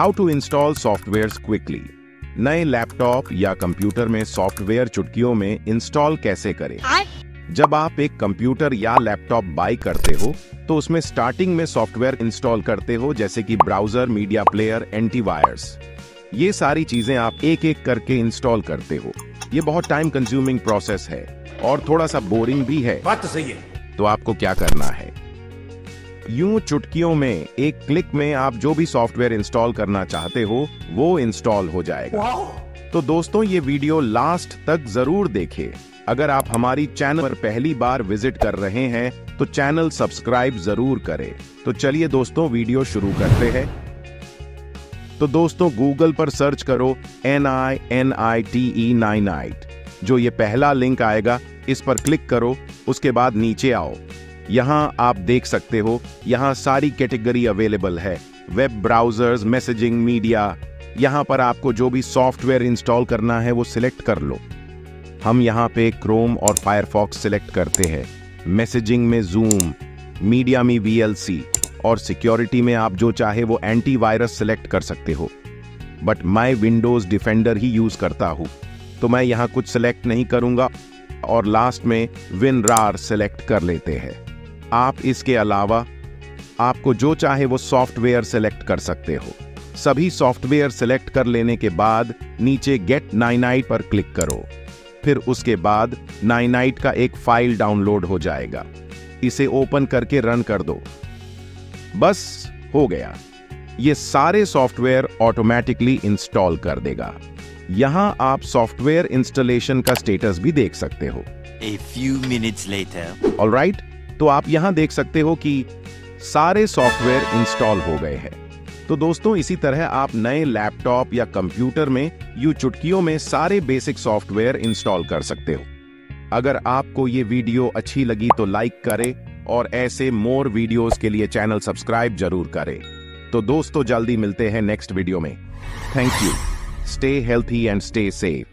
How to install software quickly. नए laptop या computer में सॉफ्टवेयर चुटकियों में इंस्टॉल कैसे करें। जब आप एक कंप्यूटर या लैपटॉप बाय करते हो तो उसमें स्टार्टिंग में सॉफ्टवेयर इंस्टॉल करते हो, जैसे कि ब्राउजर, मीडिया प्लेयर, एंटीवायरस। ये सारी चीजें आप एक एक करके इंस्टॉल करते हो। ये बहुत टाइम कंज्यूमिंग प्रोसेस है और थोड़ा सा बोरिंग भी है। बात तो सही है। तो आपको क्या करना है, यूं चुटकियों में एक क्लिक में आप जो भी सॉफ्टवेयर इंस्टॉल करना चाहते हो वो इंस्टॉल हो जाएगा। तो दोस्तों, ये वीडियो लास्ट तक जरूर देखें। अगर आप हमारी चैनल पर पहली बार विजिट कर रहे हैं तो चैनल सब्सक्राइब जरूर करें। तो चलिए दोस्तों, वीडियो शुरू करते हैं। तो दोस्तों, गूगल पर सर्च करो NINITE नाइनाइट। जो ये पहला लिंक आएगा इस पर क्लिक करो। उसके बाद नीचे आओ। यहाँ आप देख सकते हो, यहाँ सारी कैटेगरी अवेलेबल है। Web browsers, messaging, media. यहाँ पर आपको जो भी सॉफ्टवेयर इंस्टॉल करना है वो सिलेक्ट कर लो। हम यहाँ पे क्रोम और फायरफॉक्स सिलेक्ट करते हैं। मैसेजिंग में जूम, मीडिया में VLC और सिक्योरिटी में आप जो चाहे वो एंटीवायरस सिलेक्ट कर सकते हो। बट मैं विंडोज डिफेंडर ही यूज करता हूँ, तो मैं यहाँ कुछ सिलेक्ट नहीं करूँगा और लास्ट में WinRAR सिलेक्ट कर लेते हैं। आप इसके अलावा आपको जो चाहे वो सॉफ्टवेयर सिलेक्ट कर सकते हो। सभी सॉफ्टवेयर सिलेक्ट कर लेने के बाद नीचे गेट नाइनाइट पर क्लिक करो। फिर उसके बाद नाइनाइट का एक फाइल डाउनलोड हो जाएगा। इसे ओपन करके रन कर दो। बस हो गया। ये सारे सॉफ्टवेयर ऑटोमेटिकली इंस्टॉल कर देगा। यहां आप सॉफ्टवेयर इंस्टॉलेशन का स्टेटस भी देख सकते हो। A few minutes later. Alright, तो आप यहां देख सकते हो कि सारे सॉफ्टवेयर इंस्टॉल हो गए हैं। तो दोस्तों, इसी तरह आप नए लैपटॉप या कंप्यूटर में यूं चुटकियों में सारे बेसिक सॉफ्टवेयर इंस्टॉल कर सकते हो। अगर आपको ये वीडियो अच्छी लगी तो लाइक करें और ऐसे मोर वीडियोस के लिए चैनल सब्सक्राइब जरूर करें। तो दोस्तों, जल्दी मिलते हैं नेक्स्ट वीडियो में। Thank you. Stay healthy and stay safe.